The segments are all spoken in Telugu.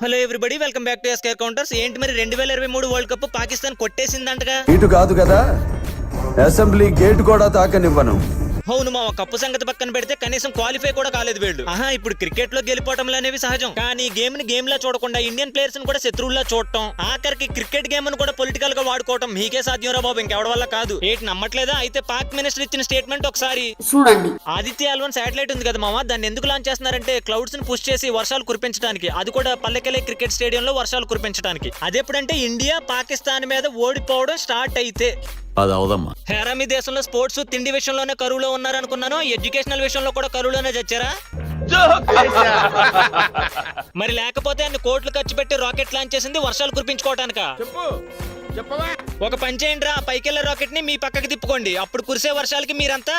Hello everybody, welcome back to scare counters. ఏంటి మరి 2023 వరల్డ్ కప్ పాకిస్తాన్ కొట్టేసిందంటగా? ఇటు కాదు కదా, అసెంబ్లీ గేట్ కూడా తాకనివ్వను. అవును మామ, కప్పు సంగతి పక్కన పెడితే కనీసం క్వాలిఫై కూడా కాలేదు వీళ్ళు. ఇప్పుడు క్రికెట్ లో గెలిపోవటంలు అనేవి సహజం, కానీ గేమ్ ని గేమ్ లా చూడకుండా ఇండియన్ ప్లేయర్స్ ని కూడా శత్రువుల్లా చూడటం, ఆఖరికి క్రికెట్ గేమ్ ను కూడా పొలిటికల్ గా వాడుకోవటం మీకే సాధ్యం రా బాబు, ఇంకెవడ వల్ల కాదు. ఏంటి నమ్మట్లేదా? అయితే పాక్ మినిస్టర్ ఇచ్చిన స్టేట్మెంట్ ఒకసారి చూడండి. ఆదిత్య L1 శాటిలైట్ ఉంది కదా మామ, దాన్ని ఎందుకు లాంచ్ చేస్తున్నారంటే క్లౌడ్స్ ని పుష్ చేసి వర్షాలు కురిపించడానికి, అది కూడా పల్లెకెలే క్రికెట్ స్టేడియం లో వర్షాలు కురిపించడానికి. అదెప్పుడంటే ఇండియా పాకిస్తాన్ మీద ఓడిపోవడం స్టార్ట్ అయితే. హేరా, మీ దేశంలో స్పోర్ట్స్ తిండి విషయంలోనే కరువులో ఉన్నారనుకున్నాను, ఎడ్యుకేషనల్ విషయంలో కూడా కరువులోనే చచ్చారా? మరి లేకపోతే అన్ని కోట్లు ఖర్చు పెట్టి రాకెట్ లాంచ్ చేసింది వర్షాలు కురిపించుకోవటానికా? ఒక పని చేయండి రా, పైకెళ్లే రాకెట్ ని మీ పక్కకి తిప్పుకోండి, అప్పుడు కురిసే వర్షాలకి మీరంతా.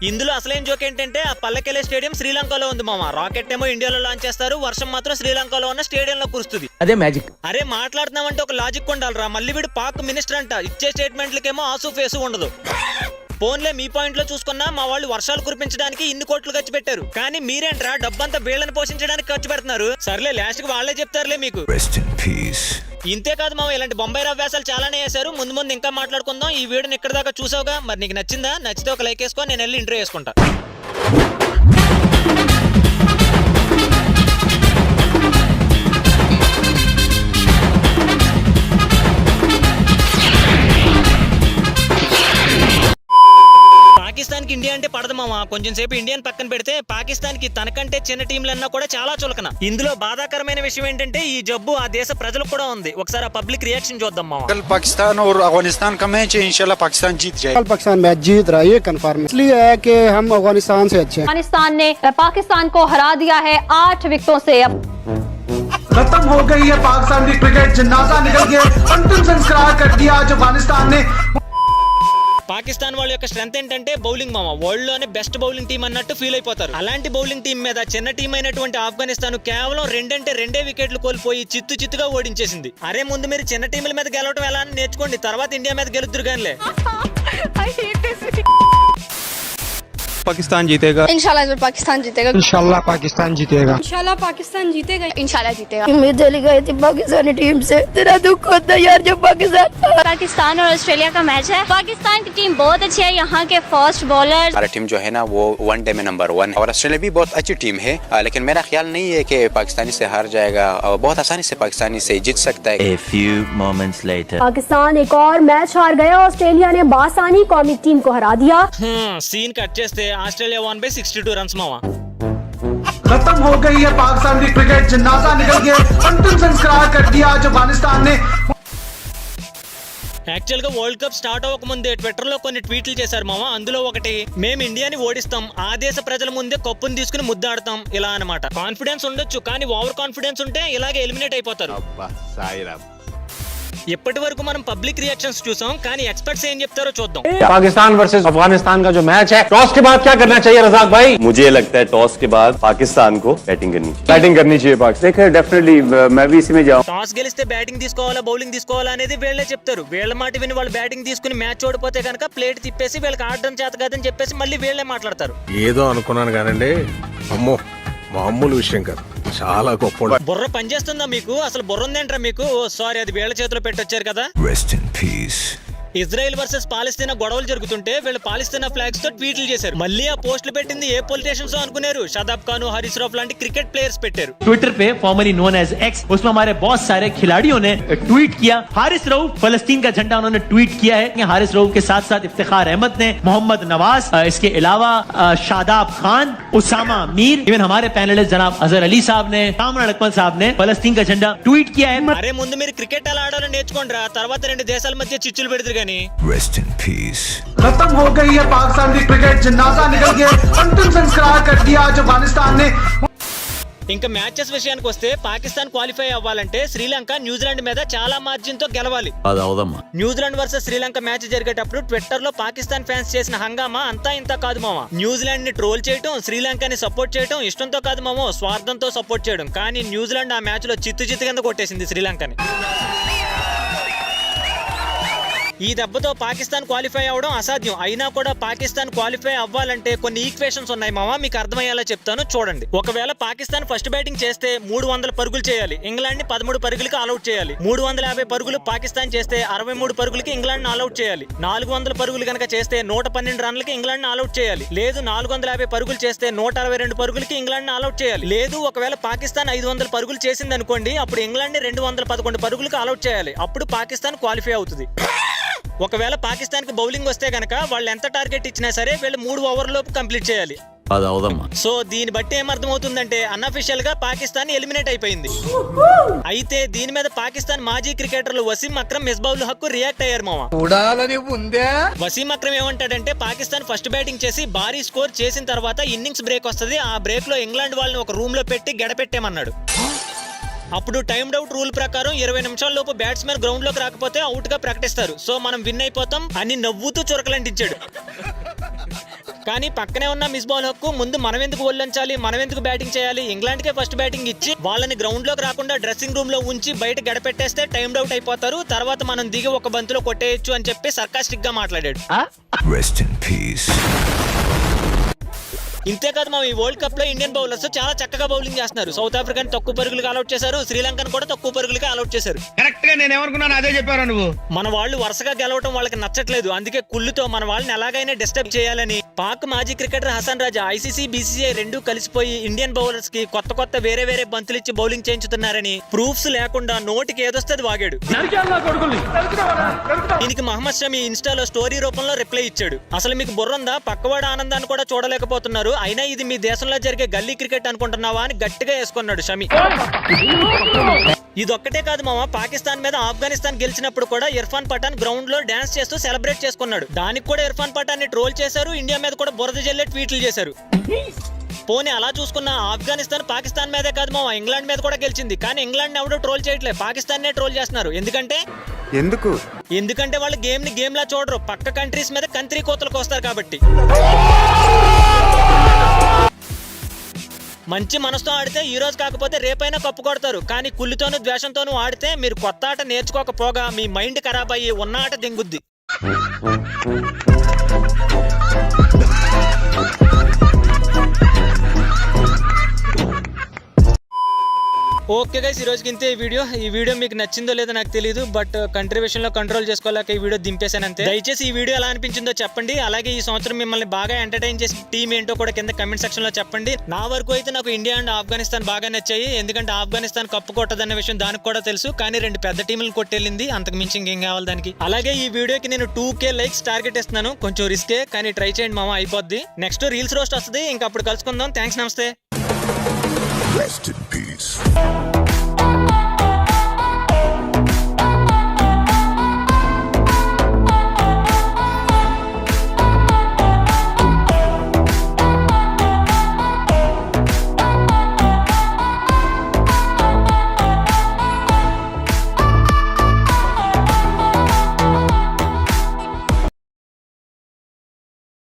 ఇందులో అసలేం జోక్ ఏంటంటే ఆ పల్లెకెలే స్టేడియం శ్రీలంకలో ఉంది మామ. రాకెట్ ఏమో ఇండియాలో లాంచ్ చేస్తారు, వర్షం మాత్రం శ్రీలంకలో ఉన్న స్టేడియంలో కురుస్తుంది. అదే మ్యాజిక్. అరే మాట్లాడుతున్నామంటే ఒక లాజిక్ ఉండాలిరా. మళ్ళీ వీడు పాక్ మినిస్టర్ అంట, ఇచ్చే స్టేట్మెంట్లకేమో ఆసు ఫేసు ఉండదు. ఫోన్లే మీ పాయింట్ లో చూసుకున్నా మా వాళ్ళు వర్షాలు కురిపించడానికి ఇన్ని కోట్లు ఖర్చు పెట్టారు, కానీ మీరేంట్రా డబ్బంతా వీళ్ళని పోషించడానికి ఖర్చు పెడుతున్నారు. సర్లే, లాస్ట్ కి వాళ్ళే చెప్తారులే మీకు. ఇంతే కాదు మామ, ఇలాంటి బొంబాయి రవ్యాసాలు చాలానే వేశారు. ముందు ముందు ఇంకా మాట్లాడుకుందాం. ఈ వీడియోని ఇక్కడ దాకా చూసావుగా, మరి నీకు నచ్చిందా? నచ్చితే ఒక లైక్ వేసుకో, నేను వెళ్ళి ఇంట్రో వేసుకుంటా. పాకిస్తాన్ కి ఇండియా అంటే పడదు మామ. కొంచెం సేపు ఇండియన్ పక్కన పెడితే పాకిస్తాన్ కి తనకంటే చిన్న టీంలన్నా కూడా చాలా చులకన. ఇందులో బాధాకరమైన విషయం ఏంటంటే ఈ జబ్బు ఆ దేశ ప్రజలకు కూడా ఉంది. ఒకసారి ఆ పబ్లిక్ రియాక్షన్ చూద్దాం మామ. कल पाकिस्तान और अफगानिस्तान का मैच है, इंशाल्लाह पाकिस्तान जीत जाएगा। कल पाकिस्तान मैच जीत रहा है, ये कंफर्म इसलिए है कि हम अफगानिस्तान से अच्छे हैं। अफगानिस्तान ने पाकिस्तान को हरा दिया है 8 विकेटों से। अब खत्म हो गई है पाकिस्तान की क्रिकेट, जनाजा निकल गया, अंतिम संस्कार कर दिया आज अफगानिस्तान ने। పాకిస్తాన్ వాళ్ళ యొక్క స్ట్రెంత్ ఏంటంటే బౌలింగ్ మామ. వరల్డ్ లోనే బెస్ట్ బౌలింగ్ టీం అన్నట్టు ఫీల్ అయిపోతారు. అలాంటి బౌలింగ్ టీం మీద చిన్న టీం అయినటువంటి ఆఫ్ఘనిస్తాన్ కేవలం 2 వికెట్లు కోల్పోయి చిత్తుగా ఓడించేసింది. అరే ముందు మీరు చిన్న టీంల మీద గెలవడం ఎలా అని నేర్చుకోండి, తర్వాత ఇండియా మీద గెలుద్దురు గానిలే. पाकिस्तान जीतेगा, इंशाल्लाह पाकिस्तान जीतेगा, इंशाल्लाह पाकिस्तान जीतेगा, इंशाल्लाह पाकिस्तान जीतेगा, इंशाल्लाह जीतेगा। उम्मीद चली गई थी पाकिस्तानी टीम से, तेरा दुख होता यार जब पाकिस्तान और ऑस्ट्रेलिया का मैच है। पाकिस्तान की टीम बहुत अच्छी है, यहाँ के फास्ट बॉलर। हमारा टीम जो है ना वो वनडे में नंबर 1 और ऑस्ट्रेलिया भी बहुत अच्छी टीम है, लेकिन मेरा ख्याल नहीं है कि पाकिस्तानी से हार जाएगा, और बहुत आसानी से पाकिस्तानी से जीत सकता है। A few moments later. Pakistan एक और मैच हार गया, ऑस्ट्रेलिया ने बासानी कौमी टीम को हरा दिया। సీన్ కట్ చేస్తే ఆస్ట్రేలియా 1/62 రన్స్ మామ. खत्म हो गई है पाकिस्तान की क्रिकेट, जनाजा निकल गया, अंतिम संस्कार कर दिया आज अफगानिस्तान ने। యాక్చువల్ గా వరల్డ్ కప్ స్టార్ట్ అవ్వక ముందే ట్విట్టర్ లో కొన్ని ట్వీట్లు చేశారు మామ. అందులో ఒకటి, మేము ఇండియాని ఓడిస్తాం, ఆ దేశ ప్రజల ముందే కప్పుని తీసుకుని ముద్దాడతాం, ఇలా అన్నమాట. కాన్ఫిడెన్స్ ఉండొచ్చు, కానీ ఓవర్ కాన్ఫిడెన్స్ ఉంటే ఇలాగే ఎలిమినేట్ అయిపోతారు. ఇప్పటి వరకు మనం పబ్లిక్ రియాక్షన్స్ చూసాం, కానీ ఎక్స్పర్ట్స్ ఏం చెప్తారో చూద్దాం. पाकिस्तान वर्सेस अफगानिस्तान का जो मैच है, टॉस के बाद क्या करना चाहिए रज़ाक भाई? मुझे लगता है टॉस के बाद पाकिस्तान को बैटिंग करनी चाहिए पाकिस्तान। देखिए डेफिनेटली मैं भी इसी में जाऊँ। టాస్ గెలిస్తే బ్యాటింగ్ తీసుకోవాలా బౌలింగ్ తీసుకోవాలా అనేది వీళ్ళే చెప్తారు. వీళ్ళ మాట విని వాళ్ళు బ్యాటింగ్ తీసుకుని మ్యాచ్ ఓడిపోతే కనుక ప్లేట్ తిప్పేసి వీళ్ళకి ఆడడం చేత కాదని చెప్పేసి మళ్ళీ వీళ్ళే మాట్లాడతారు. ఏదో అనుకున్నాను కానండి, అమ్మో మామూలు విషయం కాదు, చాలా గొప్ప. బుర్ర పనిచేస్తుందా మీకు? అసలు బుర్ర ఉందేంట్రా మీకు? సారీ, అది వీళ్ళ చేతిలో పెట్టొచ్చారు కదా. ఇజ్రాయెల్ వర్సెస్ పాలస్తీనా గొడవలు జరుగుతుంటే వీళ్ళు పాలస్తీనా ఫ్లాగ్స్ తో ట్వీట్లు చేశారు. మళ్ళీ ఆ పోస్టులు పెట్టింది ఏ పొలిటీషియన్స్ అనుకున్నారు? షదాబ్ ఖాన్, హరీష్ రావు లాంటి క్రికెట్ ప్లేయర్స్ పెట్టారు. ट्विटर पे फॉर्मली नोन एज एक्स, उसमें हमारे बहुत सारे खिलाड़ियों ने ट्वीट किया। हारिस रऊफ फलस्तीन का झंडा उन्होंने ट्वीट किया है। हारिस रऊफ के साथ साथ इफ्तिखार अहमद ने, मोहम्मद नवाज, इसके अलावा शादाब खान, उसामा मीर, इवन हमारे पैनलिस्ट जनाब अजहर अली साहब ने, कामरान अकमल साहब ने फलस्तीन का झंडा ट्वीट किया है। అరే ముందు మీరు క్రికెట్ ఎలా ఆడాలో నేర్చుకోండి రా, తర్వాత 2 దేశాల మధ్య చిచ్చులు పెడతారు గానీ. खत्म हो गई है पाकिस्तान की क्रिकेट, जनाजा निकल गया, अंतिम संस्कार कर दिया आज अफगानिस्तान ने। ఇంకా మ్యాచెస్ విషయానికి వస్తే పాకిస్తాన్ క్వాలిఫై అవ్వాలంటే శ్రీలంక న్యూజిలాండ్ మీద చాలా మార్జిన్ తో గెలవాలి. న్యూజిలాండ్ వర్సెస్ శ్రీలంక మ్యాచ్ జరిగేటప్పుడు ట్విట్టర్ లో పాకిస్తాన్ ఫ్యాన్స్ చేసిన హంగామా అంతా ఇంత కాదు మామ. న్యూజిలాండ్ ని ట్రోల్ చేయడం, శ్రీలంకని సపోర్ట్ చేయడం ఇష్టంతో కాదు మామ, స్వార్థంతో సపోర్ట్ చేయడం. కానీ న్యూజిలాండ్ ఆ మ్యాచ్ లో చిత్తు కింద కొట్టేసింది శ్రీలంకని. ఈ దెబ్బతో పాకిస్తాన్ క్వాలిఫై అవ్వడం అసాధ్యం. అయినా కూడా పాకిస్తాన్ క్వాలిఫై అవ్వాలంటే కొన్ని ఈక్వేషన్స్ ఉన్నాయి మామ, మీకు అర్థమయ్యేలా చెప్తాను చూడండి. ఒకవేళ పాకిస్తాన్ ఫస్ట్ బ్యాటింగ్ చేస్తే 300 పరుగులు చేయాలి, ఇంగ్లాండ్ ని 13 పరుగులకి ఆల్అౌట్ చేయాలి. 350 పరుగులు పాకిస్తాన్ చేస్తే 63 పరుగులకి ఇంగ్లాండ్ ని ఆల్అౌట్ చేయాలి. 400 పరుగులు కనుక చేస్తే 112 రన్లకి ఇంగ్లాండ్ ని ఆల్అౌట్ చేయాలి. లేదు 450 పరుగులు చేస్తే 162 పరుగులకి ఇంగ్లాండ్ ని ఆల్అౌట్ చేయాలి. లేదు ఒకవేళ పాకిస్తాన్ 500 పరుగులు చేసింది అనుకోండి, అప్పుడు ఇంగ్లాండ్ ని 211 పరుగులకు ఆల్అౌట్ చేయాలి. అప్పుడు పాకిస్తాన్ క్వాలిఫై అవుతుంది. ఒకవేళ పాకిస్తాన్ కి బౌలింగ్ వస్తే గనక వాళ్ళు ఎంత టార్గెట్ ఇచ్చినా సరే వీళ్ళు 3 ఓవర్ల లోపు కంప్లీట్ చేయాలి. సో దీన్ని బట్టి ఏమర్థమవుతుందంటే అన్అఫిషియల్ గా పాకిస్తాన్ ఎలిమినేట్ అయిపోయింది. అయితే దీని మీద పాకిస్తాన్ మాజీ క్రికెటర్లు వసీం అక్రమ్, మిస్బాహుల్ హక్ రియాక్ట్ అయ్యారు మామ. వసీం అక్రమ్ ఏమంటాడంటే పాకిస్తాన్ ఫస్ట్ బ్యాటింగ్ చేసి భారీ స్కోర్ చేసిన తర్వాత ఇన్నింగ్స్ బ్రేక్ వస్తుంది, ఆ బ్రేక్ లో ఇంగ్లాండ్ వాళ్ళని ఒక రూమ్ లో పెట్టి గడపెట్టామన్నాడు. అప్పుడు టైమ్డ్ అవుట్ రూల్ ప్రకారం 20 నిమిషాల లోపు బ్యాట్స్మెన్ గ్రౌండ్ లోకి రాకపోతే అవుట్ గా ప్రకటిస్తారు. సో మనం విన్ అయిపోతాం అని నవ్వుతూ చురకలంటించాడు. కానీ పక్కనే ఉన్న మిస్బాహుల్ హక్ ముందు మనం ఎందుకు ఒళ్ళొంచాలి, మనం ఎందుకు బ్యాటింగ్ చేయాలి, ఇంగ్లాండ్ కే ఫస్ట్ బ్యాటింగ్ ఇచ్చి వాళ్ళని గ్రౌండ్ లోకి రాకుండా డ్రెస్సింగ్ రూమ్ లో ఉంచి బయట గడపెట్టేస్తే టైమ్డ్ అవుట్ అయిపోతారు, తర్వాత మనం దిగి ఒక బంతిలో కొట్టేయచ్చు అని చెప్పి సర్కాస్టిక్ గా మాట్లాడాడు. ఇంతేకాదు మా ఈ వరల్డ్ కప్ లో ఇండియన్ బౌలర్స్ చాలా చక్కగా బౌలింగ్ చేస్తున్నారు. సౌత్ ఆఫ్రికాని తక్కువ పరుగులకు ఆల్అౌట్ చేశారు, శ్రీలంకను కూడా తక్కువ పరుగులకి ఆల్అౌట్ చేశారు. కరెక్ట్ గా నేను ఏమనుకున్నాను అదే చెప్పారు నువ్వు. మన వాళ్ళు వరుసగా గెలవడం వాళ్ళకి నచ్చట్లేదు, అందుకే కుళ్ళుతో మన వాళ్ళని ఎలాగైనా డిస్టర్బ్ చేయాలని పాక్ మాజీ క్రికెటర్ హసన్ రాజా, ఐసీసీ, బీసీసీఐ రెండూ కలిసిపోయి ఇండియన్ బౌలర్స్ కి కొత్త వేరే బంతులు ఇచ్చి బౌలింగ్ చేయించుతున్నారని ప్రూఫ్స్ లేకుండా నోటికి ఏదొస్తుంది వాగాడు. దీనికి మహమ్మద్ షమి ఇన్స్టాలో స్టోరీ రూపంలో రిప్లై ఇచ్చాడు. అసలు మీకు బుర్రందా, పక్కవాడ ఆనందాన్ని కూడా చూడలేకపోతున్నారు, అయినా ఇది మీ దేశంలో జరిగే గల్లీ క్రికెట్ అనుకుంటున్నావా అని గట్టిగా వేసుకున్నాడు షమి. ఇదొక్కటే కాదు మామ, పాకిస్తాన్ మీద ఆఫ్ఘనిస్తాన్ గెలిచినప్పుడు కూడా ఇర్ఫాన్ పఠాన్ గ్రౌండ్ లో డాన్స్ చేస్తూ సెలబ్రేట్ చేసుకున్నాడు. దానికి కూడా ఇర్ఫాన్ పఠాన్ ని ట్రోల్ చేశారు, ఇండియా మీద కూడా బురద జల్లే ట్వీట్లు చేశారు. పోనీ అలా చూసుకున్న ఆఫ్ఘనిస్తాన్ పాకిస్తాన్ మీదే కాదు మామ, ఇంగ్లాండ్ మీద కూడా గెలిచింది. కానీ ఇంగ్లాండ్ ఎవడో ట్రోల్ చేయట్లేదు, పాకిస్తాన్ నే ట్రోల్ చేస్తున్నారు. ఎందుకంటే వాళ్ళు గేమ్ ని గేమ్ లా చూడరు, పక్క కంట్రీస్ మీద కంట్రీ కోతలకు వస్తారు కాబట్టి. మంచి మనసుతో ఆడితే ఈ రోజు కాకపోతే రేపైనా కప్పు కొడతారు, కానీ కుళ్ళుతోనూ ద్వేషంతోనూ ఆడితే మీరు కొత్త ఆట నేర్చుకోకపోగా మీ మైండ్ ఖరాబ్ అయ్యి ఉన్న ఆట దింగుద్ది. ఓకే గైస్, ఈ రోజుకి ఇంతే ఈ వీడియో మీకు నచ్చిందో లేదో నాకు తెలియదు, బట్ కంట్రీ విషయంలో కంట్రోల్ చేసుకోలేక ఈ వీడియో దింపేశాను అంతే. దయచేసి ఈ వీడియో ఎలా అనిపించిందో చెప్పండి. అలాగే ఈ సంవత్సరం మిమ్మల్ని బాగా ఎంటర్టైన్ చేసి టీం ఏంటో కూడా కింద కమెంట్ సెక్షన్ లో చెప్పండి. నా వరకు అయితే నాకు ఇండియా అండ్ ఆఫ్ఘనిస్తాన్ బాగా నచ్చాయి, ఎందుకంటే ఆఫ్ఘనిస్తాన్ కప్పు కొట్టదన్న విషయం దానికి కూడా తెలుసు, కానీ 2 పెద్ద టీంలు కొట్టేళ్ళింది, అంతకు మించి ఇంకేం కావాలి దానికి. అలాగే ఈ వీడియోకి నేను 2K లైక్స్ టార్గెట్ ఇస్తున్నాను, కొంచెం రిస్కే కానీ ట్రై చేయండి మామ, అయిపోద్ది. నెక్స్ట్ రీల్స్ రోస్ట్ వస్తుంది, ఇంకా అప్పుడు కలుసుకుందాం. థ్యాంక్స్, నమస్తే.